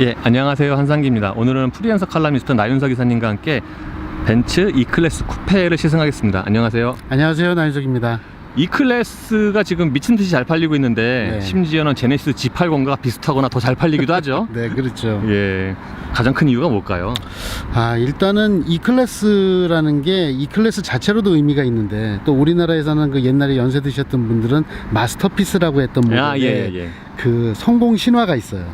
예, 안녕하세요. 한상기입니다. 오늘은 프리랜서 칼럼니스트 나윤석 기사님과 함께 벤츠 E클래스 쿠페를 시승하겠습니다. 안녕하세요. 안녕하세요, 나윤석입니다. E클래스가 지금 미친듯이 잘 팔리고 있는데 네. 심지어는 제네시스 G80과 비슷하거나 더 잘 팔리기도 하죠. 네, 그렇죠. 예, 가장 큰 이유가 뭘까요? 일단은 E클래스라는 게 E클래스 자체로도 의미가 있는데, 또 우리나라에서는 그 옛날에 연세 드셨던 분들은 마스터피스라고 했던 모델에 그 성공 신화가 있어요.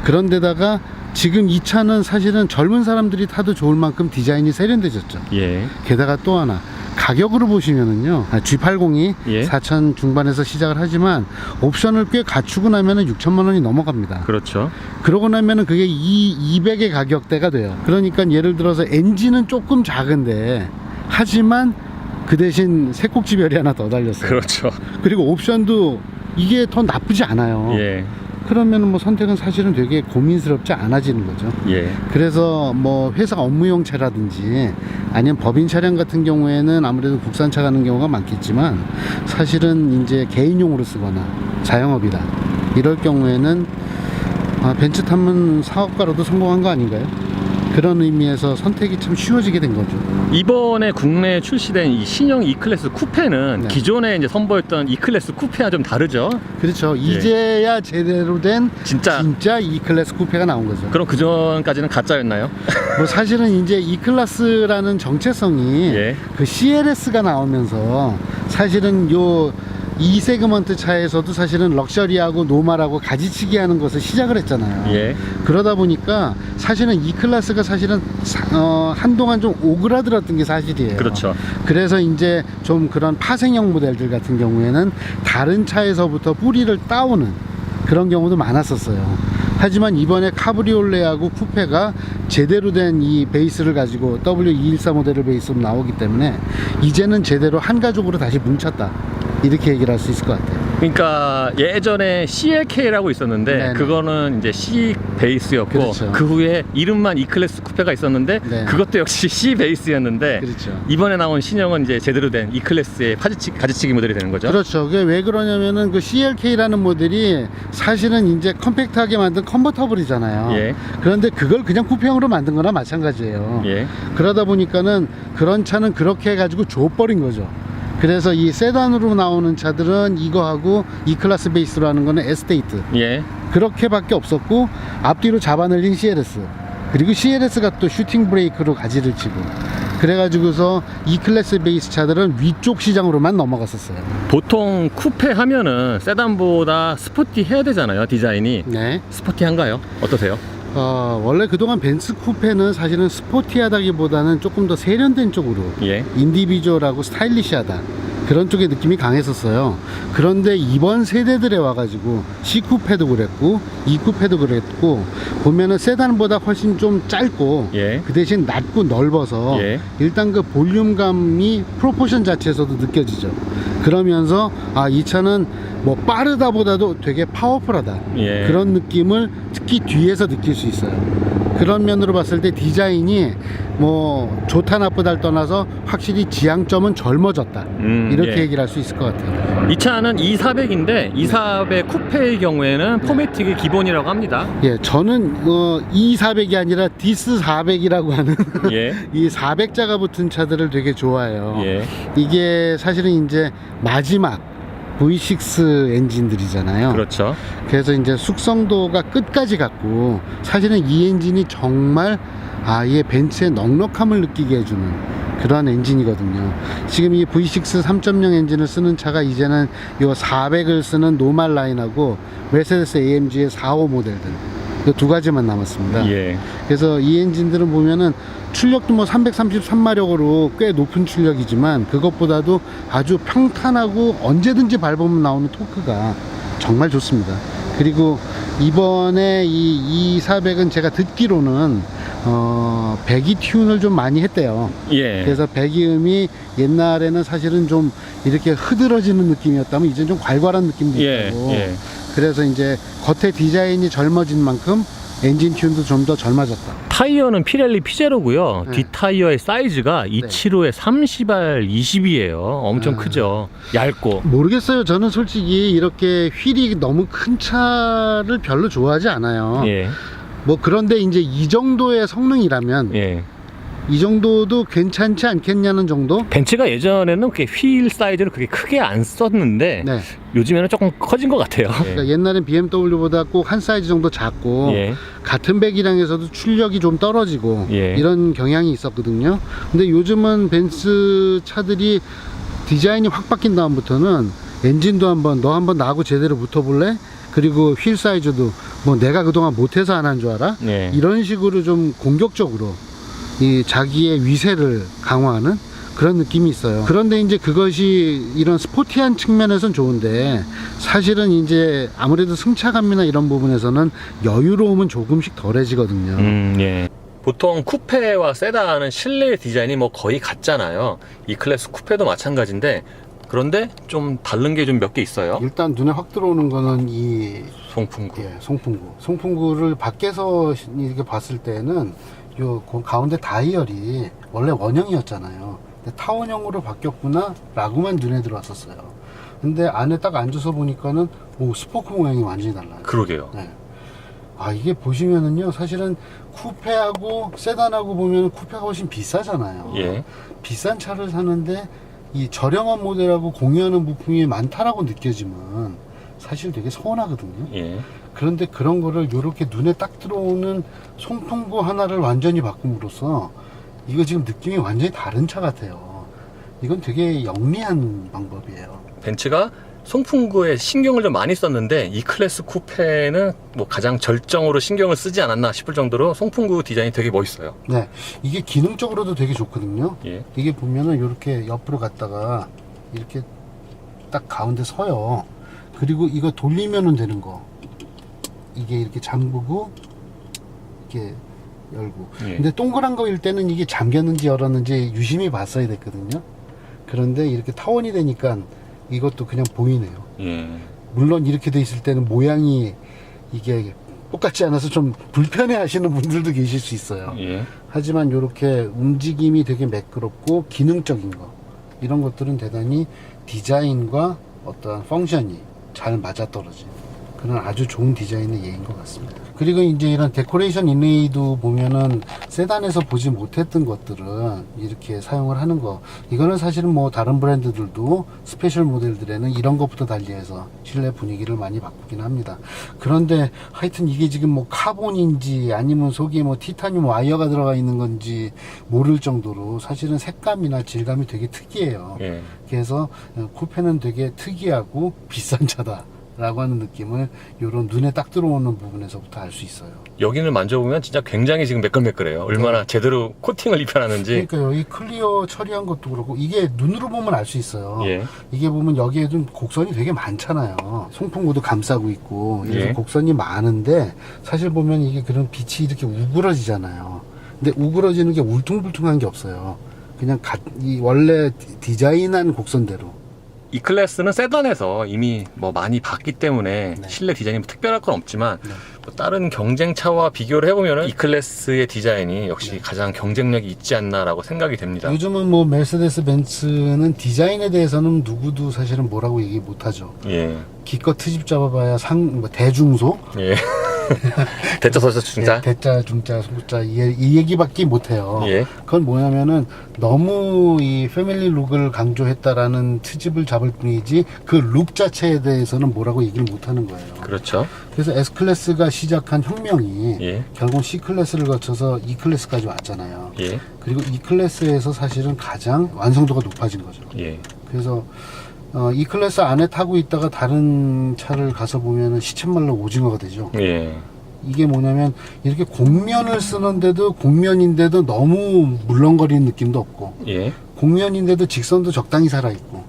그런데다가 지금 이 차는 사실은 젊은 사람들이 타도 좋을 만큼 디자인이 세련되졌죠. 예. 게다가 또 하나 가격으로 보시면은요, G80이 예. 4천 중반에서 시작을 하지만 옵션을 꽤 갖추고 나면은 6천만 원이 넘어갑니다. 그렇죠. 그러고 나면은 그게 200의 가격대가 돼요. 그러니까 예를 들어서 엔진은 조금 작은데 하지만 그 대신 새꼭지별이 하나 더 달렸어요. 그렇죠. 그리고 옵션도 이게 더 나쁘지 않아요. 예. 그러면은 뭐 선택은 사실은 되게 고민스럽지 않아지는 거죠. 예. 그래서 뭐 회사 업무용 차라든지 아니면 법인 차량 같은 경우에는 아무래도 국산차 가는 경우가 많겠지만, 사실은 이제 개인용으로 쓰거나 자영업이다 이럴 경우에는 벤츠 타면 사업가로도 성공한 거 아닌가요? 그런 의미에서 선택이 참 쉬워지게 된 거죠. 이번에 국내에 출시된 이 신형 E클래스 쿠페는 네. 기존에 이제 선보였던 E클래스 쿠페와 좀 다르죠? 그렇죠. 예. 이제야 제대로 된 진짜 E클래스 쿠페가 나온 거죠. 그럼 그전까지는 가짜였나요? 뭐 사실은 이제 E클래스라는 정체성이 예. 그 CLS가 나오면서 사실은 요 이 세그먼트 차에서도 사실은 럭셔리하고 노멀하고 가지치기 하는 것을 시작을 했잖아요. 예. 그러다 보니까 사실은 E클래스가 사실은 한동안 좀 오그라들었던 게 사실이에요. 그렇죠. 그래서 이제 좀 그런 파생형 모델들 같은 경우에는 다른 차에서부터 뿌리를 따오는 그런 경우도 많았었어요. 하지만 이번에 카브리올레하고 쿠페가 제대로 된 이 베이스를 가지고 W214 모델을 베이스로 나오기 때문에 이제는 제대로 한 가족으로 다시 뭉쳤다, 이렇게 얘기를 할 수 있을 것 같아요. 그러니까 예전에 CLK라고 있었는데 네네. 그거는 이제 C 베이스였고, 그렇죠. 그 후에 이름만 E클래스 쿠페가 있었는데 네. 그것도 역시 C 베이스였는데, 그렇죠. 이번에 나온 신형은 이제 제대로 된 E클래스의 가지치기 모델이 되는 거죠. 그렇죠. 그게 왜 그러냐면은 그 CLK라는 모델이 사실은 이제 컴팩트하게 만든 컨버터블이잖아요. 예. 그런데 그걸 그냥 쿠페형으로 만든 거나 마찬가지예요. 예. 그러다 보니까는 그런 차는 그렇게 해가지고 줘버린 거죠. 그래서 이 세단으로 나오는 차들은 이거하고 E클래스 베이스로 하는 거는 에스테이트, 예. 그렇게밖에 없었고, 앞뒤로 잡아늘린 CLS, 그리고 CLS가 또 슈팅 브레이크로 가지를 치고, 그래가지고서 E클래스 베이스 차들은 위쪽 시장으로만 넘어갔었어요. 보통 쿠페 하면은 세단보다 스포티해야 되잖아요, 디자인이. 네. 스포티한가요? 어떠세요? 원래 그동안 벤츠 쿠페는 사실은 스포티하다기보다는 조금 더 세련된 쪽으로, 예. 인디비주얼하고 스타일리시하다, 그런 쪽의 느낌이 강했었어요. 그런데 이번 세대들에 와가지고 C 쿠페도 그랬고 E 쿠페도 그랬고, 보면은 세단보다 훨씬 좀 짧고, 예. 그 대신 낮고 넓어서 예. 일단 그 볼륨감이 프로포션 자체에서도 느껴지죠. 그러면서 이 차는 뭐 빠르다 보다도 되게 파워풀하다, 예. 그런 느낌을 특히 뒤에서 느낄 수 있어요. 그런 면으로 봤을 때 디자인이 뭐 좋다 나쁘다를 떠나서 확실히 지향점은 젊어졌다, 이렇게 예. 얘기를 할 수 있을 것 같아요. 이 차는 E400인데 E400 쿠페의 경우에는 포매틱이 기본이라고 합니다. 예, 저는 E400이 아니라 디스 400이라고 하는 예. 이 400자가 붙은 차들을 되게 좋아해요. 예. 이게 사실은 이제 마지막 V6 엔진들이잖아요. 그렇죠. 그래서 이제 숙성도가 끝까지 갔고, 사실은 이 엔진이 정말 이 벤츠의 넉넉함을 느끼게 해주는 그런 엔진이거든요. 지금 이 V6 3.0 엔진을 쓰는 차가 이제는 요 400을 쓰는 노멀 라인하고 메르세데스 AMG의 4.5 모델들, 이 두 가지만 남았습니다. 예. 그래서 이 엔진들은 보면은 출력도 뭐 333마력으로 꽤 높은 출력이지만, 그것보다도 아주 평탄하고 언제든지 밟으면 나오는 토크가 정말 좋습니다. 그리고 이번에 이 400은 제가 듣기로는 배기 튠을 좀 많이 했대요. 예. 그래서 배기음이 옛날에는 사실은 좀 이렇게 흐드러지는 느낌이었다면 이제는 좀 괄괄한 느낌도 예. 있다고. 예. 그래서 이제 겉에 디자인이 젊어진 만큼 엔진 튠도 좀 더 젊어졌다. 타이어는 피렐리 피제로고요. 네. 뒷 타이어의 사이즈가 275에 30R 20이에요. 엄청 크죠. 얇고. 모르겠어요. 저는 솔직히 이렇게 휠이 너무 큰 차를 별로 좋아하지 않아요. 예. 뭐 그런데 이제 이 정도의 성능이라면 예. 이 정도도 괜찮지 않겠냐는 정도? 벤츠가 예전에는 그렇게 휠 사이즈를 그렇게 크게 안 썼는데 네. 요즘에는 조금 커진 것 같아요. 그러니까 옛날엔 BMW보다 꼭 한 사이즈 정도 작고 예. 같은 배기량에서도 출력이 좀 떨어지고 예. 이런 경향이 있었거든요. 근데 요즘은 벤츠 차들이 디자인이 확 바뀐 다음부터는 엔진도 너 한번 나하고 제대로 붙어볼래? 그리고 휠 사이즈도 뭐 내가 그동안 못해서 안 한 줄 알아? 예. 이런 식으로 좀 공격적으로 이 자기의 위세를 강화하는 그런 느낌이 있어요. 그런데 이제 그것이 이런 스포티한 측면에선 좋은데 사실은 이제 아무래도 승차감이나 이런 부분에서는 여유로움은 조금씩 덜해지거든요. 예. 보통 쿠페와 세단은 실내 디자인이 뭐 거의 같잖아요. E클래스 쿠페도 마찬가지인데 그런데 좀 다른 게 좀 몇 개 있어요. 일단 눈에 확 들어오는 거는 이 송풍구. 송풍구. 송풍구를 밖에서 이렇게 봤을 때는 요 가운데 다이얼이 원래 원형이었잖아요. 근데 타원형으로 바뀌었구나 라고만 눈에 들어왔었어요. 근데 안에 딱 앉아서 보니까는 스포크 모양이 완전히 달라요. 그러게요. 네. 이게 보시면은요, 사실은 쿠페하고 세단하고 보면 쿠페가 훨씬 비싸잖아요. 예. 비싼 차를 사는데 이 저렴한 모델하고 공유하는 부품이 많다라고 느껴지면 사실 되게 서운하거든요. 예. 그런데 그런 거를 이렇게 눈에 딱 들어오는 송풍구 하나를 완전히 바꿈으로써 이거 지금 느낌이 완전히 다른 차 같아요. 이건 되게 영리한 방법이에요. 벤츠가 송풍구에 신경을 좀 많이 썼는데 E클래스 쿠페는 뭐 가장 절정으로 신경을 쓰지 않았나 싶을 정도로 송풍구 디자인이 되게 멋있어요. 네, 이게 기능적으로도 되게 좋거든요. 예. 이게 보면은 이렇게 옆으로 갔다가 이렇게 딱 가운데 서요. 그리고 이거 돌리면은 되는 거. 이게 이렇게 잠그고 이렇게 열고. 예. 근데 동그란 거일 때는 이게 잠겼는지 열었는지 유심히 봤어야 됐거든요. 그런데 이렇게 타원이 되니까 이것도 그냥 보이네요. 예. 물론 이렇게 돼 있을 때는 모양이 이게 똑같지 않아서 좀 불편해 하시는 분들도 계실 수 있어요. 예. 하지만 이렇게 움직임이 되게 매끄럽고 기능적인 거, 이런 것들은 대단히 디자인과 어떤 펑션이 잘 맞아떨어진 그런 아주 좋은 디자인의 예인 것 같습니다. 그리고 이제 이런 데코레이션 인레이도 보면은 세단에서 보지 못했던 것들은 이렇게 사용을 하는 거, 이거는 사실은 뭐 다른 브랜드들도 스페셜 모델들에는 이런 것부터 달리해서 실내 분위기를 많이 바꾸긴 합니다. 그런데 하여튼 이게 지금 뭐 카본인지 아니면 속에 뭐 티타늄 와이어가 들어가 있는 건지 모를 정도로 사실은 색감이나 질감이 되게 특이해요. 예. 그래서 쿠페는 되게 특이하고 비싼 차다 라고 하는 느낌을 요런 눈에 딱 들어오는 부분에서부터 알 수 있어요. 여기는 만져보면 진짜 굉장히 지금 매끌매끌해요. 얼마나 제대로 코팅을 입혀놨는지. 그러니까 여기 클리어 처리한 것도 그렇고 이게 눈으로 보면 알 수 있어요. 예. 이게 보면 여기에도 곡선이 되게 많잖아요. 송풍구도 감싸고 있고 이래서 예. 곡선이 많은데 사실 보면 이게 그런 빛이 이렇게 우그러지잖아요. 근데 우그러지는 게 울퉁불퉁한 게 없어요. 그냥 이 원래 디자인한 곡선대로. E클래스는 세단에서 이미 뭐 많이 봤기 때문에 네. 실내 디자인이 뭐 특별할 건 없지만 네. 뭐 다른 경쟁차와 비교를 해보면 E클래스의 디자인이 역시 네. 가장 경쟁력이 있지 않나라고 생각이 됩니다. 요즘은 뭐 메르세데스 벤츠는 디자인에 대해서는 누구도 사실은 뭐라고 얘기 못하죠. 예. 기껏 트집 잡아봐야 뭐 대중소, 예. 대짜 서자 중자. 예, 대자, 중자, 소자 이 얘기밖에 못해요. 예. 그건 뭐냐면은 너무 이 패밀리 룩을 강조했다라는 트집을 잡을 뿐이지 그 룩 자체에 대해서는 뭐라고 얘기를 못하는 거예요. 그렇죠. 그래서 S클래스가 시작한 혁명이 예. 결국 C클래스를 거쳐서 E클래스까지 왔잖아요. 예. 그리고 E클래스에서 사실은 가장 완성도가 높아진 거죠. 예. 그래서 E클래스 안에 타고 있다가 다른 차를 가서 보면은 시쳇말로 오징어가 되죠. 예. 이게 뭐냐면 이렇게 곡면을 쓰는데도 곡면인데도 너무 물렁거리는 느낌도 없고 예. 곡면인데도 직선도 적당히 살아있고,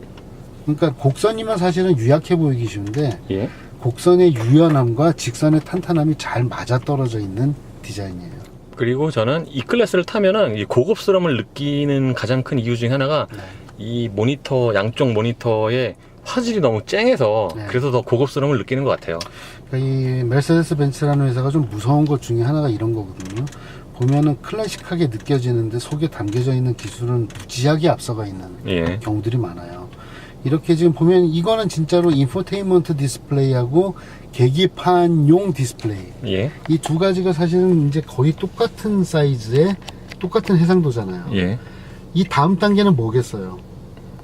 그러니까 곡선이면 사실은 유약해 보이기 쉬운데 예. 곡선의 유연함과 직선의 탄탄함이 잘 맞아떨어져 있는 디자인이에요. 그리고 저는 E클래스를 타면은 이 고급스러움을 느끼는 가장 큰 이유 중에 하나가 네. 이 모니터, 양쪽 모니터의 화질이 너무 쨍해서 네. 그래서 더 고급스러움을 느끼는 것 같아요. 그러니까 이 메르세데스 벤츠라는 회사가 좀 무서운 것 중에 하나가 이런 거거든요. 보면은 클래식하게 느껴지는데 속에 담겨져 있는 기술은 무지하게 앞서가 있는 예. 경우들이 많아요. 이렇게 지금 보면 이거는 진짜로 인포테인먼트 디스플레이하고 계기판용 디스플레이. 예. 이 두 가지가 사실은 이제 거의 똑같은 사이즈의 똑같은 해상도잖아요. 예. 이 다음 단계는 뭐겠어요?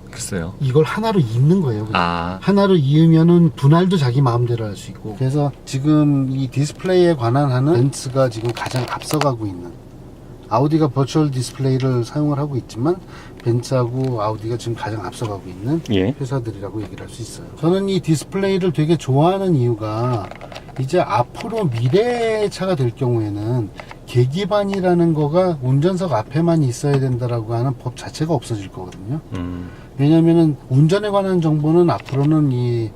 글쎄요. 이걸 하나로 잇는 거예요. 그냥. 아. 하나로 이으면은 분할도 자기 마음대로 할 수 있고. 그래서 지금 이 디스플레이에 관한 하는 벤츠가 지금 가장 앞서가고 있는. 아우디가 버추얼 디스플레이를 사용을 하고 있지만 벤츠하고 아우디가 지금 가장 앞서가고 있는 예. 회사들이라고 얘기를 할 수 있어요. 저는 이 디스플레이를 되게 좋아하는 이유가 이제 앞으로 미래의 차가 될 경우에는 계기판이라는 거가 운전석 앞에만 있어야 된다라고 하는 법 자체가 없어질 거거든요. 왜냐면은 운전에 관한 정보는 앞으로는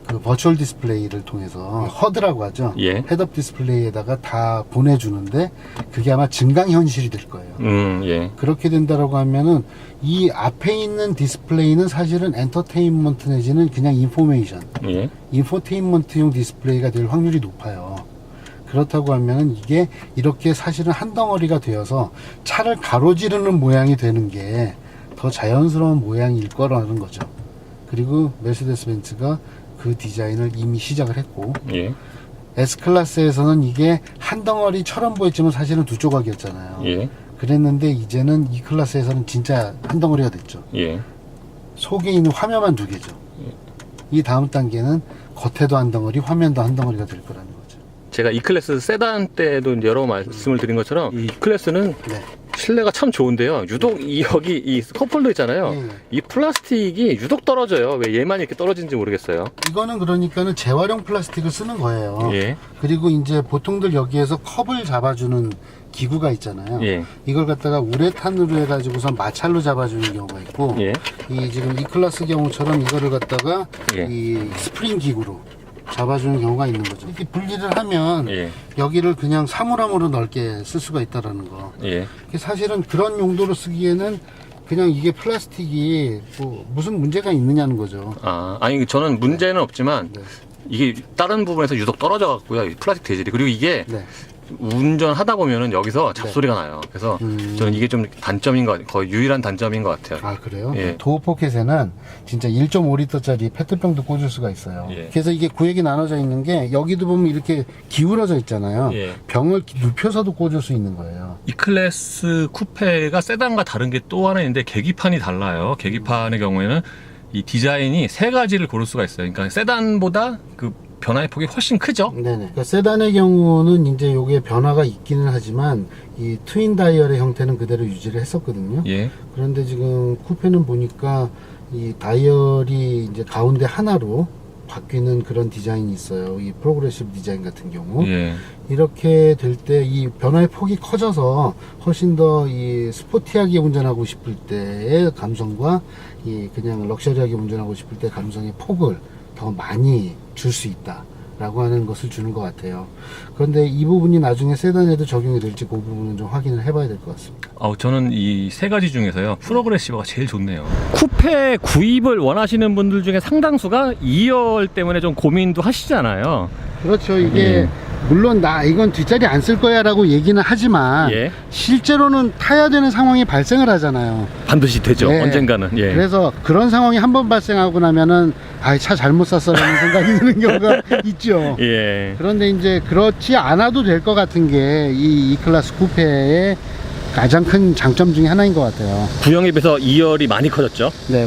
그 버추얼 디스플레이를 통해서 허드라고 하죠. 예. 헤드업 디스플레이에다가 다 보내주는데 그게 아마 증강현실이 될 거예요. 예. 그렇게 된다라고 하면은 이 앞에 있는 디스플레이는 사실은 엔터테인먼트 내지는 그냥 인포메이션, 예. 인포테인먼트용 디스플레이가 될 확률이 높아요. 그렇다고 하면은 이게 이렇게 사실은 한 덩어리가 되어서 차를 가로지르는 모양이 되는 게 더 자연스러운 모양일 거라는 거죠. 그리고 메르세데스 벤츠가 그 디자인을 이미 시작을 했고, 예. S클래스에서는 이게 한 덩어리처럼 보였지만 사실은 두 조각이었잖아요. 예. 그랬는데 이제는 E 클래스에서는 진짜 한 덩어리가 됐죠. 예. 속에 있는 화면만 두 개죠. 이 다음 단계는 겉에도 한 덩어리, 화면도 한 덩어리가 될 거라는 거죠. 제가 E클래스 세단 때도 이제 여러 말씀을 드린 것처럼 이 E클래스는 네. 실내가 참 좋은데요. 유독 여기 이 컵홀더 있잖아요. 예, 예. 이 플라스틱이 유독 떨어져요. 왜 얘만 이렇게 떨어지는지 모르겠어요. 이거는 그러니까는 재활용 플라스틱을 쓰는 거예요. 예. 그리고 이제 보통들 여기에서 컵을 잡아주는 기구가 있잖아요. 예. 이걸 갖다가 우레탄으로 해가지고서 마찰로 잡아주는 경우가 있고, 예. 이 지금 E클래스 경우처럼 이거를 갖다가 예. 이 스프링 기구로 잡아주는 경우가 있는 거죠. 이렇게 분리를 하면 예. 여기를 그냥 사물함으로 넓게 쓸 수가 있다라는 거. 예. 사실은 그런 용도로 쓰기에는 그냥 이게 플라스틱이 뭐 무슨 문제가 있느냐는 거죠. 아니 저는 문제는 없지만 네. 이게 다른 부분에서 유독 떨어져 갖고요. 이 플라스틱 재질이. 그리고 이게 네. 운전하다 보면은 여기서 잡소리가 나요. 그래서 저는 이게 좀 단점인 것 같아요. 거의 유일한 단점인 것 같아요. 아, 그래요? 예. 도어 포켓에는 진짜 1.5리터짜리 페트병도 꽂을 수가 있어요. 예. 그래서 이게 구획이 나눠져 있는 게 여기도 보면 이렇게 기울어져 있잖아요. 예. 병을 눕혀서도 꽂을 수 있는 거예요. E클래스 쿠페가 세단과 다른 게 또 하나 있는데 계기판이 달라요. 계기판의 경우에는 이 디자인이 세 가지를 고를 수가 있어요. 그러니까 세단보다 그 변화의 폭이 훨씬 크죠. 네네. 그러니까 세단의 경우는 이제 요게 변화가 있기는 하지만 이 트윈 다이얼의 형태는 그대로 유지를 했었거든요. 예. 그런데 지금 쿠페는 보니까 이 다이얼이 이제 가운데 하나로 바뀌는 그런 디자인이 있어요. 이 프로그레시브 디자인 같은 경우. 예. 이렇게 될 때 이 변화의 폭이 커져서 훨씬 더 이 스포티하게 운전하고 싶을 때의 감성과 이 그냥 럭셔리하게 운전하고 싶을 때 감성의 폭을 더 많이 줄 수 있다 라고 하는 것을 주는 것 같아요. 그런데 이 부분이 나중에 세단에도 적용이 될지 그 부분은 좀 확인을 해봐야 될 것 같습니다. 저는 이 세 가지 중에서요 프로그레시브가 제일 좋네요. 쿠페 구입을 원하시는 분들 중에 상당수가 2열 때문에 좀 고민도 하시잖아요. 그렇죠. 이게 예. 물론 나 이건 뒷자리 안 쓸 거야 라고 얘기는 하지만 예. 실제로는 타야 되는 상황이 발생을 하잖아요. 반드시 되죠. 네. 언젠가는. 예. 그래서 그런 상황이 한 번 발생하고 나면은 차 잘못 샀어라는 생각이 드는 경우가 있죠. 예. 그런데 이제 그렇지 않아도 될 것 같은 게 이 E클래스 쿠페의 가장 큰 장점 중에 하나인 것 같아요. 구형에 비해서 2열이 많이 커졌죠. 네,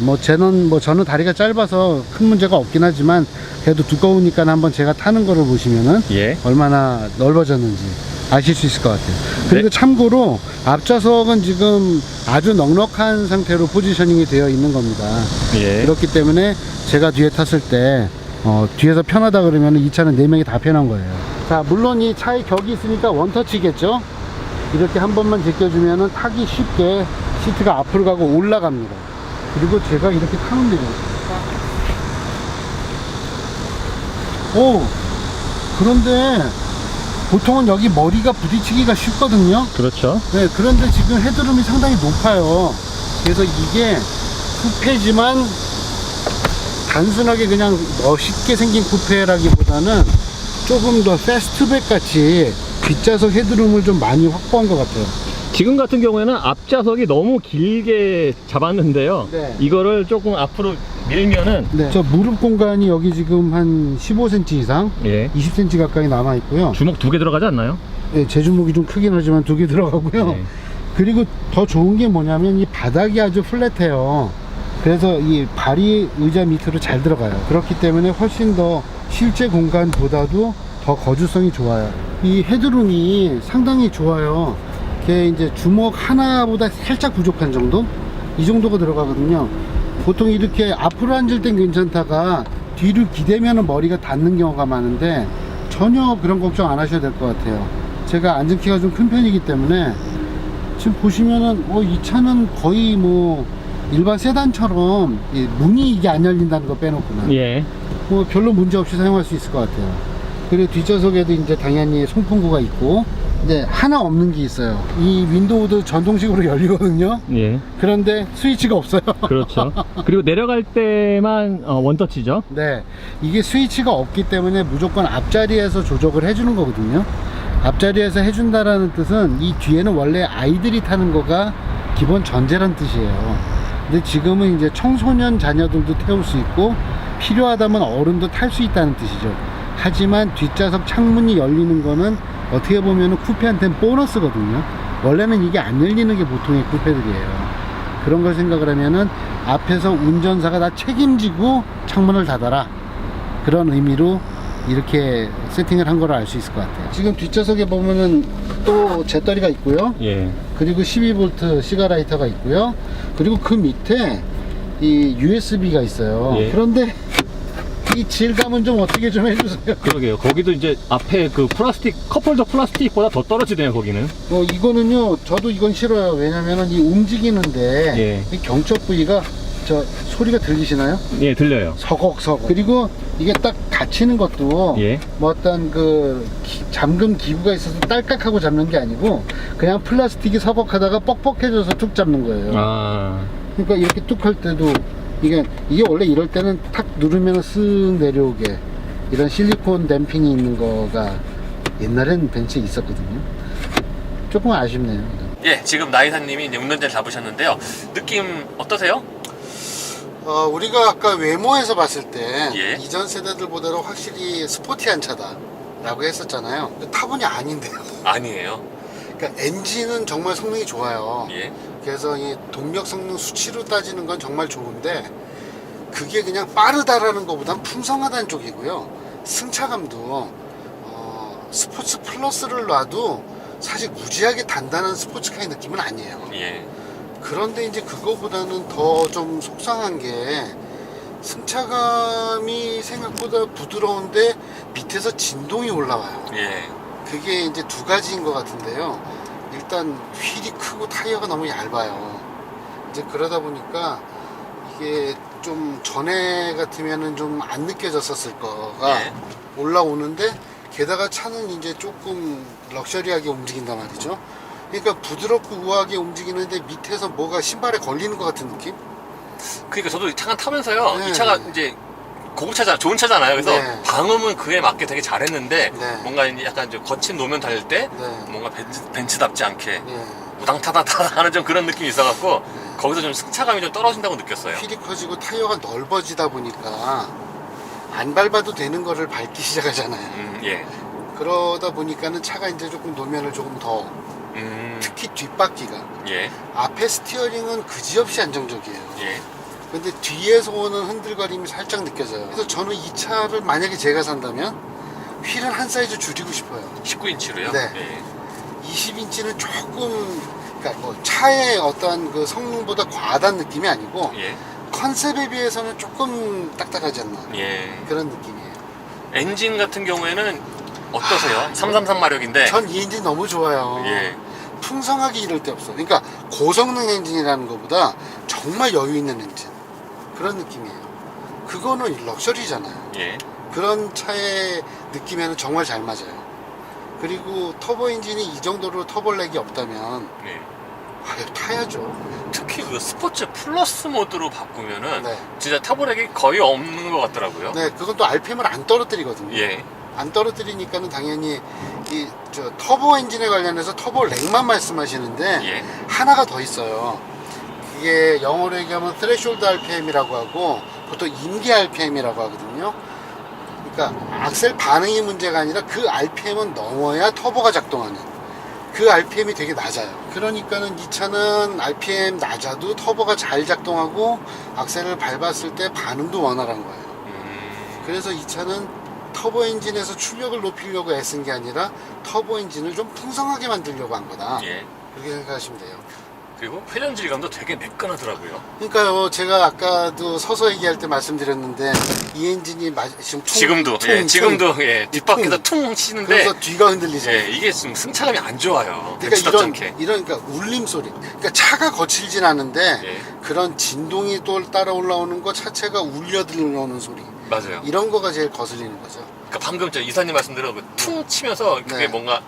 저는 다리가 짧아서 큰 문제가 없긴 하지만 그래도 두꺼우니까 한번 제가 타는 거를 보시면은 예. 얼마나 넓어졌는지 아실 수 있을 것 같아요. 그리고 네. 참고로 앞좌석은 지금 아주 넉넉한 상태로 포지셔닝이 되어 있는 겁니다. 예. 그렇기 때문에 제가 뒤에 탔을 때 뒤에서 편하다 그러면 이 차는 4명이 다 편한 거예요. 자, 물론 이 차에 격이 있으니까 원터치겠죠. 이렇게 한 번만 제껴주면 타기 쉽게 시트가 앞으로 가고 올라갑니다. 그리고 제가 이렇게 타면 돼요. 그런데 보통은 여기 머리가 부딪히기가 쉽거든요. 그렇죠. 네, 그런데 지금 헤드룸이 상당히 높아요. 그래서 이게 쿠페지만 단순하게 그냥 멋있게 생긴 쿠페라기보다는 조금 더 패스트백 같이 뒷좌석 헤드룸을 좀 많이 확보한 것 같아요. 지금 같은 경우에는 앞좌석이 너무 길게 잡았는데요. 네. 이거를 조금 앞으로 밀면은 네. 저 무릎 공간이 여기 지금 한 15cm 이상, 예. 20cm 가까이 남아 있고요. 주먹 2개 들어가지 않나요? 네, 제 주먹이 좀 크긴 하지만 2개 들어가고요. 네. 그리고 더 좋은 게 뭐냐면 이 바닥이 아주 플랫해요. 그래서 이 발이 의자 밑으로 잘 들어가요. 그렇기 때문에 훨씬 더 실제 공간보다도 더 거주성이 좋아요. 이 헤드룸이 상당히 좋아요. 이게 이제 주먹 하나보다 살짝 부족한 정도? 이 정도가 들어가거든요. 보통 이렇게 앞으로 앉을 땐 괜찮다가 뒤를 기대면 머리가 닿는 경우가 많은데 전혀 그런 걱정 안 하셔도 될 것 같아요. 제가 앉은 키가 좀 큰 편이기 때문에 지금 보시면은 이 차는 거의 뭐 일반 세단처럼 이 문이 이게 안 열린다는 거 빼놓고는 예. 뭐 별로 문제 없이 사용할 수 있을 것 같아요. 그리고 뒷좌석에도 이제 당연히 송풍구가 있고, 근데 하나 없는 게 있어요. 이 윈도우도 전동식으로 열리거든요. 예. 그런데 스위치가 없어요. 그렇죠. 그리고 내려갈 때만 원터치죠. 네, 이게 스위치가 없기 때문에 무조건 앞자리에서 조작을 해주는 거거든요. 앞자리에서 해준다라는 뜻은 이 뒤에는 원래 아이들이 타는 거가 기본 전제란 뜻이에요. 근데 지금은 이제 청소년 자녀들도 태울 수 있고 필요하다면 어른도 탈 수 있다는 뜻이죠. 하지만 뒷좌석 창문이 열리는 거는 어떻게 보면 쿠페한테는 보너스거든요. 원래는 이게 안 열리는 게 보통의 쿠페들이에요. 그런 걸 생각을 하면은 앞에서 운전사가 다 책임지고 창문을 닫아라, 그런 의미로 이렇게 세팅을 한 걸 알 수 있을 것 같아요. 지금 뒷좌석에 보면은 또 재떨이가 있고요. 예. 그리고 12V 시가라이터가 있고요. 그리고 그 밑에 이 USB가 있어요. 예. 그런데 이 질감은 좀 어떻게 좀 해주세요. 그러게요. 거기도 이제 앞에 그 플라스틱, 컵홀더 플라스틱보다 더 떨어지네요, 거기는. 이거는요, 저도 이건 싫어요. 왜냐면은 이 움직이는데 예. 이 경첩 부위가 저 소리가 들리시나요? 예, 들려요. 서걱서걱. 그리고 이게 딱 닫히는 것도 예. 뭐 어떤 그 잠금 기구가 있어서 딸깍하고 잡는 게 아니고 그냥 플라스틱이 서걱하다가 뻑뻑해져서 툭 잡는 거예요. 아. 그러니까 이렇게 뚝 할 때도 이게 원래 이럴 때는 탁 누르면 쓱 내려오게 이런 실리콘 댐핑이 있는 거가 옛날엔 벤츠에 있었거든요. 조금 아쉽네요. 예, 지금 나이사님이 이제 운전자를 잡으셨는데요. 느낌 어떠세요? 우리가 아까 외모에서 봤을 때 예. 이전 세대들보다는 확실히 스포티한 차다라고 했었잖아요. 근데 타보니 아닌데요. 아니에요. 그러니까 엔진은 정말 성능이 좋아요. 예. 그래서 이 동력 성능 수치로 따지는 건 정말 좋은데 그게 그냥 빠르다라는 것보단 풍성하다는 쪽이고요. 승차감도 스포츠 플러스를 놔도 사실 무지하게 단단한 스포츠카의 느낌은 아니에요. 예. 그런데 이제 그거보다는 더 좀 속상한 게 승차감이 생각보다 부드러운데 밑에서 진동이 올라와요. 예. 그게 이제 두 가지인 것 같은데요. 일단 휠이 크고 타이어가 너무 얇아요. 이제 그러다 보니까 이게 좀 전에 같으면은 좀 안 느껴졌었을 거가 예. 올라오는데, 게다가 차는 이제 조금 럭셔리하게 움직인단 말이죠. 그러니까 부드럽고 우아하게 움직이는데 밑에서 뭐가 신발에 걸리는 것 같은 느낌? 그러니까 저도 잠깐 타면서요. 네. 이 차가 이제 고급차잖아, 좋은 차잖아요. 그래서 네. 방음은 그에 맞게 되게 잘했는데 네. 뭔가 이제 약간 좀 거친 노면 달릴 때 네. 뭔가 벤츠답지 않게 예. 우당타다타 하는 좀 그런 느낌이 있어갖고 거기서 좀 승차감이 좀 떨어진다고 느꼈어요. 휠이 커지고 타이어가 넓어지다 보니까 안 밟아도 되는 거를 밟기 시작하잖아요. 예. 그러다 보니까는 차가 이제 조금 노면을 조금 더, 특히 뒷바퀴가, 예. 앞에 스티어링은 그지없이 안정적이에요. 예. 근데 뒤에서 오는 흔들거림이 살짝 느껴져요. 그래서 저는 이 차를 만약에 제가 산다면 휠을 한 사이즈 줄이고 싶어요. 19인치로요? 네. 예. 20인치는 조금, 그러니까 뭐 차의 어떠한 그 성능보다 과하다는 느낌이 아니고 예. 컨셉에 비해서는 조금 딱딱하지 않나, 예. 그런 느낌이에요. 엔진 같은 경우에는 어떠세요? 333 마력인데. 전 이 엔진 너무 좋아요. 예. 풍성하게 이럴 데 없어. 그러니까 고성능 엔진이라는 것보다 정말 여유 있는 엔진, 그런 느낌이에요. 그거는 럭셔리잖아요. 예. 그런 차의 느낌에는 정말 잘 맞아요. 그리고 터보 엔진이 이 정도로 터보렉이 없다면 예. 타야죠. 특히 그 스포츠 플러스 모드로 바꾸면은 네. 진짜 타보렉이 거의 없는 것 같더라고요. 네, 그건 또 RPM을 안 떨어뜨리거든요. 예. 안 떨어뜨리니까는 당연히 이 저 터보 엔진에 관련해서 터보 렉만 말씀하시는데 예. 하나가 더 있어요. 이게 영어로 얘기하면 threshold RPM이라고 하고 보통 임기 RPM이라고 하거든요. 그러니까 악셀 반응이 문제가 아니라 그 RPM은 넘어야 터보가 작동하는, 그 RPM이 되게 낮아요. 그러니까는 이 차는 RPM 낮아도 터보가 잘 작동하고 악셀을 밟았을 때 반응도 원활한 거예요. 그래서 이 차는 터보 엔진에서 출력을 높이려고 애쓴 게 아니라 터보 엔진을 좀 풍성하게 만들려고 한 거다. 예. 그렇게 생각하시면 돼요. 그리고 회전 질감도 되게 매끈하더라고요. 그러니까요, 제가 아까도 서서 얘기할 때 말씀드렸는데 이 엔진이 지금 지금도 퉁, 예, 퉁, 지금도 예, 뒷바퀴가 퉁 치는데 그래서 뒤가 흔들리죠. 예, 이게 좀 승차감이 안 좋아요. 그러니까 벤츠답지 않게. 그러니까 울림 소리. 그러니까 차가 거칠진 않은데 예. 그런 진동이 또 따라 올라오는 거 자체가 울려 들어오는 소리. 맞아요. 이런 거가 제일 거슬리는 거죠. 그러니까 방금 저 이사님 말씀대로 퉁 치면서 그게 네. 뭔가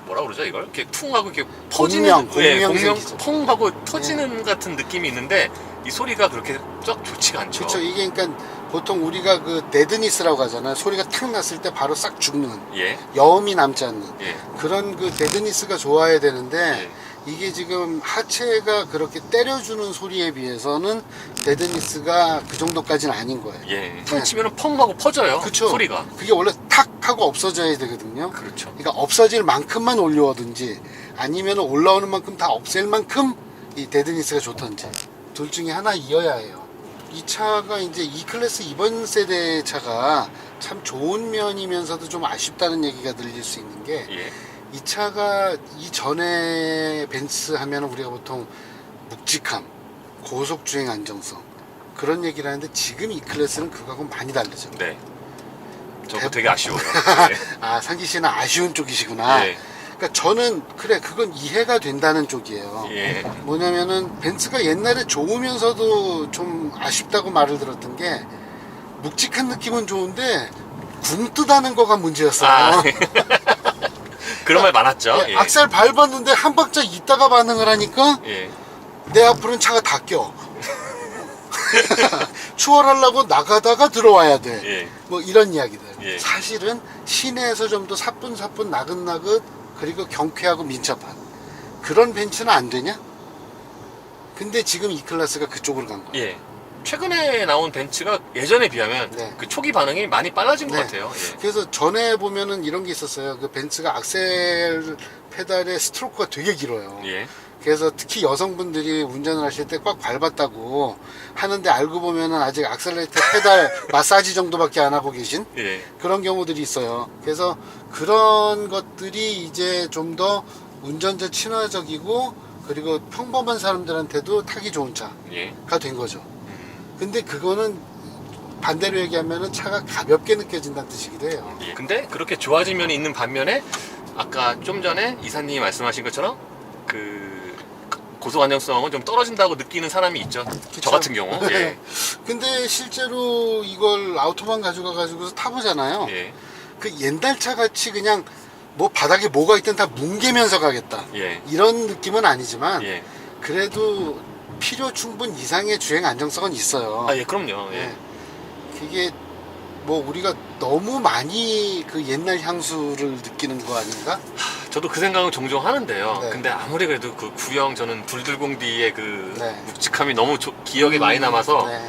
뭐라 그러죠 이걸? 이렇게 퉁하고 이렇게 퍼지는 공명 생기죠. 퐁 하고 터지는 같은 느낌이 있는데 이 소리가 그렇게 쫙 좋지가 않죠. 그렇죠. 이게 그러니까 보통 우리가 그 데드니스라고 하잖아요. 소리가 탁 났을 때 바로 싹 죽는, 예. 여음이 남지 않는 예. 그런 그 데드니스가 좋아야 되는데 예. 이게 지금 하체가 그렇게 때려주는 소리에 비해서는 데드니스가 그 정도까지는 아닌 거예요. 예. 퉁 치면은 펑 하고 퍼져요. 그쵸. 소리가. 그게 원래 탁 하고 없어져야 되거든요. 그렇죠. 그러니까 없어질 만큼만 올려오든지 아니면 올라오는 만큼 다 없앨 만큼 이 데드니스가 좋던지 둘 중에 하나 이어야 해요. 이 차가 이제 E클래스 이번 세대 차가 참 좋은 면이면서도 좀 아쉽다는 얘기가 들릴 수 있는 게 예. 이 차가 이전에 벤츠 하면 우리가 보통 묵직함, 고속주행 안정성 그런 얘기를 하는데 지금 E클래스는 그거하고는 많이 다르죠. 네. 저도 되게 아쉬워요. 아, 상기 씨는 아쉬운 쪽이시구나. 예. 그러니까 저는 그래 그건 이해가 된다는 쪽이에요. 예. 뭐냐면은 벤츠가 옛날에 좋으면서도 좀 아쉽다고 말을 들었던 게 묵직한 느낌은 좋은데 붕 뜨다는 거가 문제였어요. 아, 그런 말 많았죠. 예, 예. 악셀 밟았는데 한 박자 있다가 반응을 하니까 예. 내 앞으로는 차가 다 껴. 추월하려고 나가다가 들어와야 돼. 예. 뭐 이런 이야기들. 예. 사실은 시내에서 좀 더 사뿐사뿐 나긋나긋 그리고 경쾌하고 민첩한 그런 벤츠는 안 되냐? 근데 지금 E클래스가 그쪽으로 간 거예요. 예. 최근에 나온 벤츠가 예전에 비하면 네. 그 초기 반응이 많이 빨라진 것 네. 같아요. 예. 그래서 전에 보면은 이런 게 있었어요. 그 벤츠가 악셀 페달의 스트로크가 되게 길어요. 예. 그래서 특히 여성분들이 운전을 하실 때 꽉 밟았다고 하는데 알고 보면은 아직 악셀레이터 페달 마사지 정도밖에 안 하고 계신 예. 그런 경우들이 있어요. 그래서 그런 것들이 이제 좀 더 운전자 친화적이고 그리고 평범한 사람들한테도 타기 좋은 차가 예. 된 거죠. 근데 그거는 반대로 얘기하면은 차가 가볍게 느껴진다는 뜻이기도 해요. 예. 근데 그렇게 좋아진 면이 있는 반면에 아까 좀 전에 이사님이 말씀하신 것처럼 그 고속 안정성은 좀 떨어진다고 느끼는 사람이 있죠. 저 같은 경우. 예. 근데 실제로 이걸 아우토반 가져가 가지고서 타보잖아요. 예. 그 옛날 차 같이 그냥 뭐 바닥에 뭐가 있든 다 뭉개면서 가겠다. 예. 이런 느낌은 아니지만 예. 그래도 필요 충분 이상의 주행 안정성은 있어요. 아, 예, 그럼요. 예. 예. 그게 뭐 우리가 너무 많이 그 옛날 향수를 느끼는 거 아닌가? 저도 그 생각은 종종 하는데요. 네. 근데 아무리 그래도 그 구형 저는 불들공디의 그 네. 묵직함이 너무 기억에 많이 남아서 네.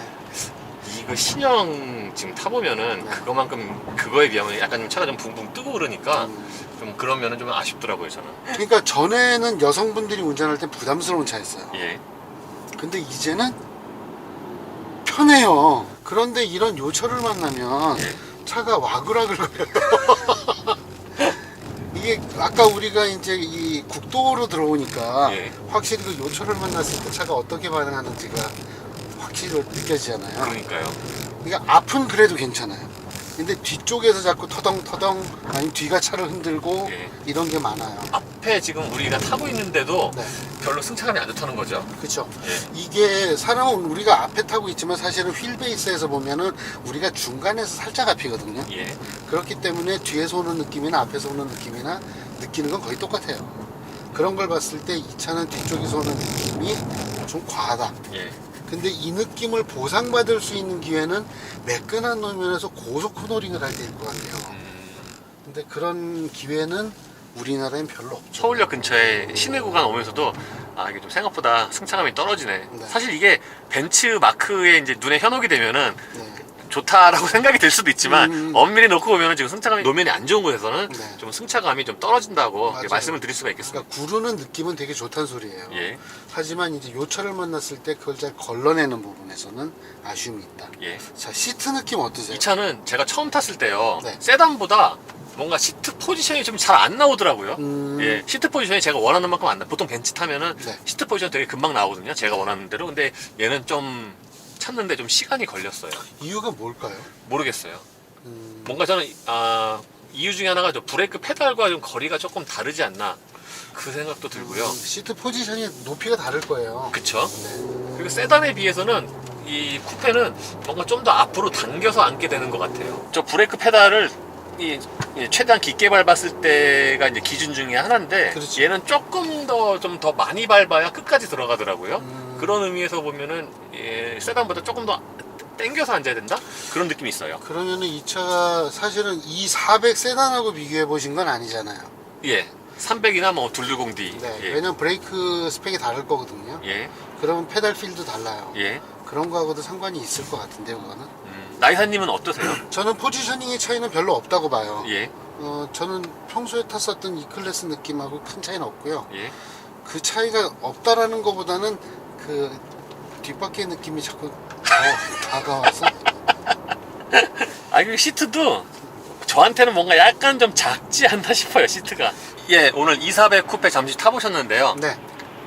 이거 신형 지금 타보면은 네. 그거만큼 그거에 비하면 약간 좀 차가 좀 붕붕 뜨고 그러니까 음. 좀 그런 면은 좀 아쉽더라고요 저는. 그러니까 전에는 여성분들이 운전할 때 부담스러운 차였어요. 예. 근데 이제는 편해요. 그런데 이런 요철을 만나면 예. 차가 와글와글 거려요. 이게 아까 우리가 이제 이 국도로 들어오니까 예. 확실히 그 요철을 만났을 때 차가 어떻게 반응하는지가 확실히 느껴지잖아요. 그러니까요. 그러니까 앞은 그래도 괜찮아요. 근데 뒤쪽에서 자꾸 터덩터덩 아니면 뒤가 차를 흔들고 예. 이런 게 많아요. 앞에 지금 우리가 타고 있는데도 네. 별로 승차감이 안 좋다는 거죠. 그렇죠. 예. 이게 사람은 우리가 앞에 타고 있지만 사실은 휠 베이스에서 보면은 우리가 중간에서 살짝 앞이거든요. 예. 그렇기 때문에 뒤에서 오는 느낌이나 앞에서 오는 느낌이나 느끼는 건 거의 똑같아요. 그런 걸 봤을 때 이 차는 뒤쪽에서 오는 느낌이 좀 과하다. 예. 근데 이 느낌을 보상받을 수 있는 기회는 매끈한 노면에서 고속 코너링을 할 때일 것 같아요. 근데 그런 기회는 우리나라엔 별로 없죠. 서울역 근처에 시내 구간 오면서도 아 이게 좀 생각보다 승차감이 떨어지네. 네. 사실 이게 벤츠 마크에 이제 눈에 현혹이 되면은 네. 좋다라고 생각이 들 수도 있지만 엄밀히 놓고 보면은 지금 승차감이 노면이 안 좋은 곳에서는 네. 좀 승차감이 좀 떨어진다고 맞아요. 말씀을 드릴 수가 있겠습니다. 그러니까 구르는 느낌은 되게 좋다는 소리예요. 예, 하지만 이제 요 차를 만났을 때 그걸 잘 걸러내는 부분에서는 아쉬움이 있다. 예. 자, 시트 느낌 어떠세요? 이 차는 제가 처음 탔을 때요. 네. 세단보다 뭔가 시트 포지션이 좀 잘 안 나오더라고요. 음. 예, 시트 포지션이 제가 원하는 만큼 안 나. 보통 벤츠 타면은 네. 시트 포지션 되게 금방 나오거든요. 제가 원하는 대로. 근데 얘는 좀 찾는데 좀 시간이 걸렸어요. 이유가 뭘까요? 모르겠어요. 뭔가 저는 이유 중에 하나가 저 브레이크 페달과 좀 거리가 조금 다르지 않나 그 생각도 들고요. 시트 포지션이 높이가 다를 거예요. 그쵸? 네. 그리고 세단에 비해서는 이 쿠페는 뭔가 좀 더 앞으로 당겨서 앉게 되는 것 같아요. 저 브레이크 페달을 이 최대한 깊게 밟았을 때가 이제 기준 중에 하나인데 그렇지. 얘는 조금 더 좀 더 많이 밟아야 끝까지 들어가더라고요. 그런 의미에서 보면은 세단보다 조금 더 당겨서 앉아야 된다? 그런 느낌이 있어요. 그러면은 이 차가 사실은 이 400 세단하고 비교해 보신 건 아니잖아요. 예. 300이나 뭐 210D. 네. 예. 왜냐면 브레이크 스펙이 다를 거거든요. 예. 그러면 페달 필도 달라요. 예. 그런 거하고도 상관이 있을 것 같은데요, 그거는. 나이사님은 어떠세요? 저는 포지셔닝의 차이는 별로 없다고 봐요. 예. 저는 평소에 탔었던 E 클래스 느낌하고 큰 차이는 없고요. 예. 그 차이가 없다라는 것보다는 그 뒷바퀴의 느낌이 자꾸 다가와서 그 시트도 저한테는 뭔가 약간 좀 작지 않나 싶어요, 시트가. 예, 오늘 240 쿠페 잠시 타보셨는데요. 네.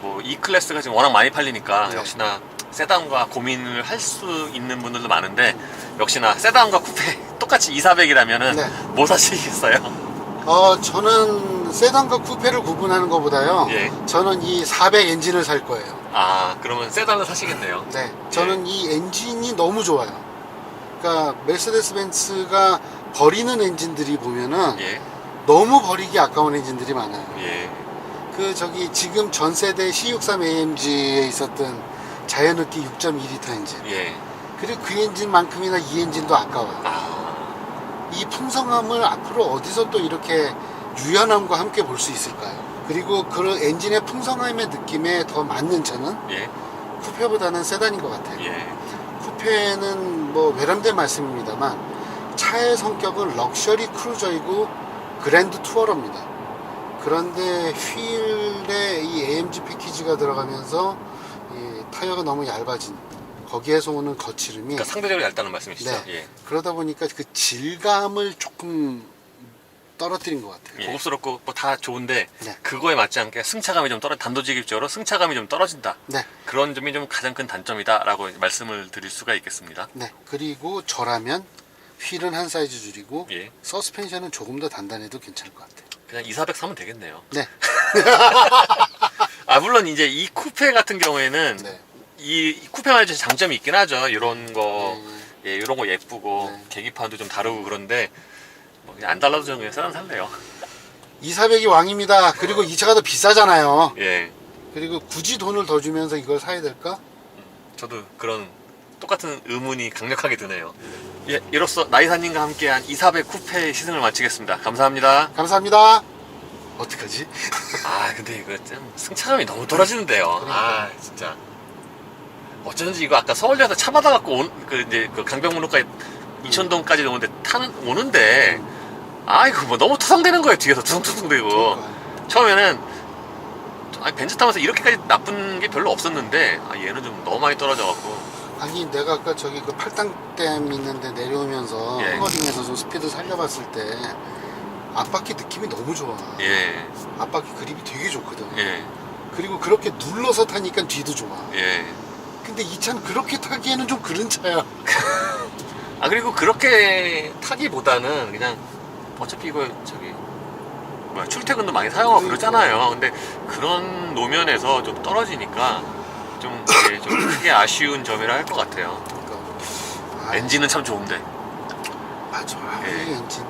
뭐 E 클래스가 지금 워낙 많이 팔리니까 네. 역시나 세단과 고민을 할 수 있는 분들도 많은데 역시나 세단과 쿠페 똑같이 240이라면은 네. 뭐 사시겠어요? 저는 세단과 쿠페를 구분하는 것보다요. 예. 저는 이 400 엔진을 살 거예요. 그러면 세단을 사시겠네요. 네. 저는 이 엔진이 너무 좋아요. 그러니까 메르세데스 벤츠가 버리는 엔진들이 보면은 예. 너무 버리기 아까운 엔진들이 많아요. 예. 지금 전 세대 C63 AMG에 있었던 자연흡기 6.2L 엔진. 예. 그리고 그 엔진만큼이나 이 엔진도 아까워요. 이 풍성함을 앞으로 어디서 또 이렇게 유연함과 함께 볼 수 있을까요? 그리고 그 엔진의 풍성함의 느낌에 더 맞는 차는 예. 쿠페보다는 세단인 것 같아요. 예. 쿠페는 뭐 외람된 말씀입니다만 차의 성격은 럭셔리 크루저이고 그랜드 투어러입니다. 그런데 휠에 이 AMG 패키지가 들어가면서 이 타이어가 너무 얇아진 거기에서 오는 거칠음이 그러니까 상대적으로 얇다는 말씀이시죠? 네. 예. 그러다 보니까 그 질감을 조금 떨어뜨린 것 같아요. 고급스럽고 뭐 다 좋은데 네. 그거에 맞지 않게 승차감이 좀 단도직입적으로 승차감이 좀 떨어진다. 네. 그런 점이 좀 가장 큰 단점이다라고 말씀을 드릴 수가 있겠습니다. 네. 그리고 저라면 휠은 한 사이즈 줄이고 예. 서스펜션은 조금 더 단단해도 괜찮을 것 같아요. 그냥 240 사면 되겠네요. 네. 물론 이제 이 쿠페 같은 경우에는 네. 이 쿠페만 해도 장점이 있긴 하죠. 이런 거, 네. 이런 거 예쁘고 네. 계기판도 좀 다르고 그런데 뭐 그냥 안 달라도 저는 그냥 세단 살래요. 240이 왕입니다. 그리고 이 차가 더 비싸잖아요. 예. 그리고 굳이 돈을 더 주면서 이걸 사야 될까? 저도 그런 똑같은 의문이 강력하게 드네요. 예, 이로써 나이사님과 함께한 240 쿠페 시승을 마치겠습니다. 감사합니다. 감사합니다. 어떡하지? 근데 이거 좀 승차감이 너무 떨어지는데요. 진짜. 어쩐지 이거 아까 서울역에서 차 받아갖고 이제 그 강병문로까지 이천동까지 오는데 이거 뭐 너무 투성되는 거예요. 뒤에서 투성투성되고. 그러니까요. 처음에는 벤츠 타면서 이렇게까지 나쁜 게 별로 없었는데 얘는 좀 너무 많이 떨어져갖고. 아니 내가 아까 저기 그 팔당댐 있는데 내려오면서 예. 허거링에서 좀 스피드 살려봤을 때 앞바퀴 느낌이 너무 좋아. 예, 앞바퀴 그립이 되게 좋거든. 예, 그리고 그렇게 눌러서 타니까 뒤도 좋아. 예. 근데 이 차는 그렇게 타기에는 좀 그런 차야. 그리고 그렇게 타기보다는 그냥 어차피 이거 출퇴근도 많이 사용하고 그러잖아요. 근데 그런 노면에서 좀 떨어지니까 좀 크게 아쉬운 점이라 할 것 같아요. 그러니까 엔진은 참 좋은데. 맞아. 예. 이 엔진.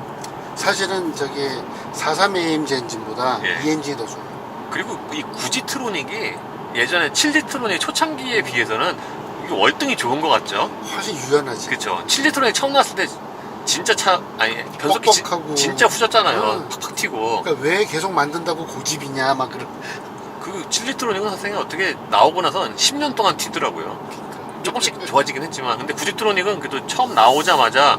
사실은 저기 43 AMG 엔진보다 예. 이 엔진이 더 좋아. 그리고 이 9G 트로닉이 예전에 7G 트로닉 초창기에 비해서는 이게 월등히 좋은 것 같죠? 훨씬 유연하지. 그쵸. 7G 트로닉 처음 나왔을 때 진짜 차 아니 변속기 뻑뻑하고. 진짜 후졌잖아요. 응. 팍팍 튀고. 그러니까 왜 계속 만든다고 고집이냐 막 그런. 그 7리트로닉은 선생님 어떻게 나오고 나서 10년 동안 튀더라고요. 조금씩 좋아지긴 했지만 근데 9지트로닉은 그래도 처음 나오자마자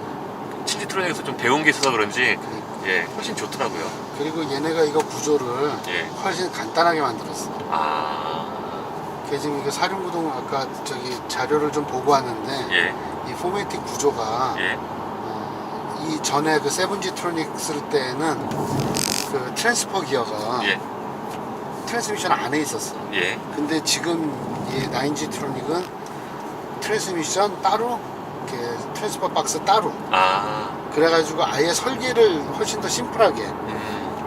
7리트로닉에서 좀 배운 게 있어서 그런지 예 훨씬 좋더라고요. 그리고 얘네가 이거 구조를 예. 훨씬 간단하게 만들었어. 아, 그게 지금 이거 사륜구동 아까 저기 자료를 좀 보고 왔는데 예, 이 포매틱 구조가 예, 이 전에 그 7G 트로닉 쓸 때는 그 트랜스퍼 기어가 예, 트랜스미션 안에 있었어. 예. 근데 지금 이 9G 트로닉은 트랜스미션 따로, 이렇게 트랜스퍼 박스 따로. 아, 그래가지고 아예 설계를 훨씬 더 심플하게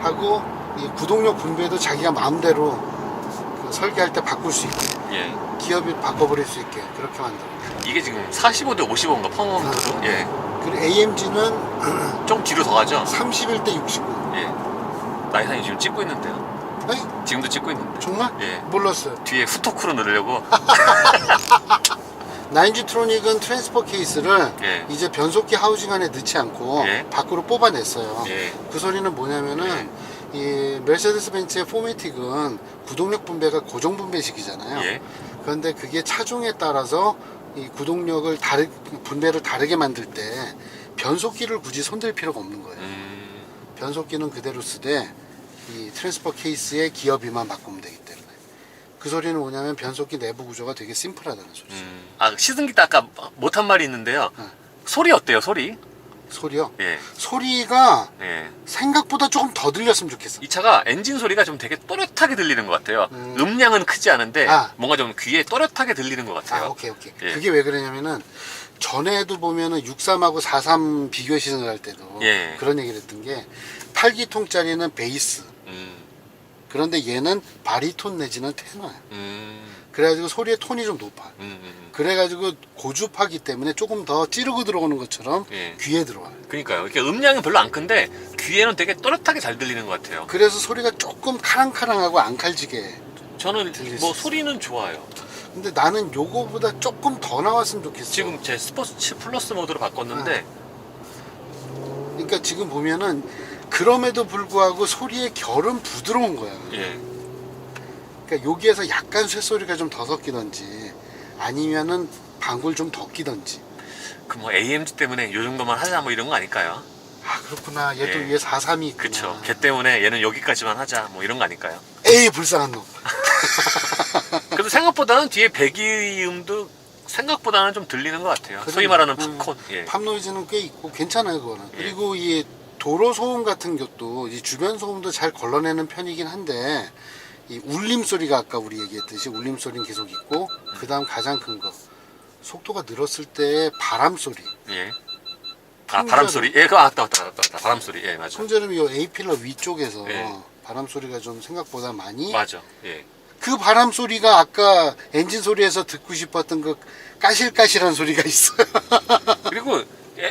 하고 이 구동력 분배도 자기가 마음대로 그 설계할 때 바꿀 수 있게 예. 기업이 바꿔버릴 수 있게 그렇게 만들어. 이게 지금 45대 55인가 퍼먼트도 예. 그리고 AMG는 좀 뒤로 더 가죠. 31대 69. 예. 나이산이 지금 찍고 있는데요. 아니 지금도 찍고 있는데. 정말? 예. 몰랐어요. 뒤에 후토크로 넣으려고. 9G 트로닉은 트랜스퍼 케이스를 예. 이제 변속기 하우징 안에 넣지 않고 예. 밖으로 뽑아냈어요. 예. 그 소리는 뭐냐면은 이 메르세데스 벤츠의 포매틱은 구동력 분배가 고정 분배식이잖아요. 예. 그런데 그게 차종에 따라서 이 구동력을 분배를 다르게 만들 때 변속기를 굳이 손댈 필요가 없는 거예요. 변속기는 그대로 쓰되 이 트랜스퍼 케이스의 기어비만 바꾸면 되기 때문에. 그 소리는 뭐냐면 변속기 내부 구조가 되게 심플하다는 소리죠. 아, 시승기 때 아까 못한 말이 있는데요. 소리 어때요, 소리? 소리요? 예. 소리가 예. 생각보다 조금 더 들렸으면 좋겠어. 이 차가 엔진 소리가 좀 되게 또렷하게 들리는 것 같아요. 음량은 크지 않은데 아. 뭔가 좀 귀에 또렷하게 들리는 것 같아요. 아, 오케이. 예. 그게 왜 그러냐면은 전에도 보면은 63하고 43 비교 시승을 할 때도 예. 그런 얘기를 했던 게 8기통짜리는 베이스. 그런데 얘는 바리톤 내지는 테너야. 그래가지고 소리의 톤이 좀 높아. 그래가지고 고주파기 때문에 조금 더 찌르고 들어오는 것처럼 예. 귀에 들어와. 그러니까요. 이렇게 음량은 별로 안 큰데 귀에는 되게 또렷하게 잘 들리는 것 같아요. 그래서 소리가 조금 카랑카랑하고 안 칼지게. 저는 들릴 뭐 수 소리는 좋아요. 근데 나는 요거보다 조금 더 나왔으면 좋겠어. 지금 제 스포츠 플러스 모드로 바꿨는데 그러니까 지금 보면은 그럼에도 불구하고 소리의 결은 부드러운 거야. 예. 그러니까 여기에서 약간 쇳소리가 좀 더 섞이던지 아니면은 방울 좀 더 끼던지. 그 뭐 AMG 때문에 요 정도만 하자 뭐 이런 거 아닐까요? 아 그렇구나. 얘도 예. 위에 43이 있구나. 그쵸. 걔 때문에 얘는 여기까지만 하자 뭐 이런 거 아닐까요? 에이 불쌍한 놈. 그래도 생각보다는 뒤에 배기음도 생각보다는 좀 들리는 것 같아요. 그래. 소위 말하는 팝콘. 예. 팝 노이즈는 꽤 있고 괜찮아요 그거는. 예. 그리고 이 도로 소음 같은 것도 이 주변 소음도 잘 걸러내는 편이긴 한데 이 울림 소리가 아까 우리 얘기했듯이 울림 소리는 계속 있고 그 다음 가장 큰 거 속도가 늘었을 때 바람 소리. 예. 아 바람 소리. 예, 그 맞다. 바람 소리. 예, 맞아. 통제는 이 A 필러 위쪽에서 예. 바람 소리가 좀 생각보다 많이. 맞아. 예. 그 바람 소리가 아까 엔진 소리에서 듣고 싶었던 그 까실까실한 소리가 있어요. 그리고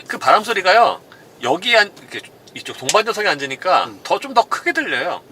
그 바람 소리가요. 여기 이렇게 이쪽 동반자석에 앉으니까 좀 더 크게 들려요.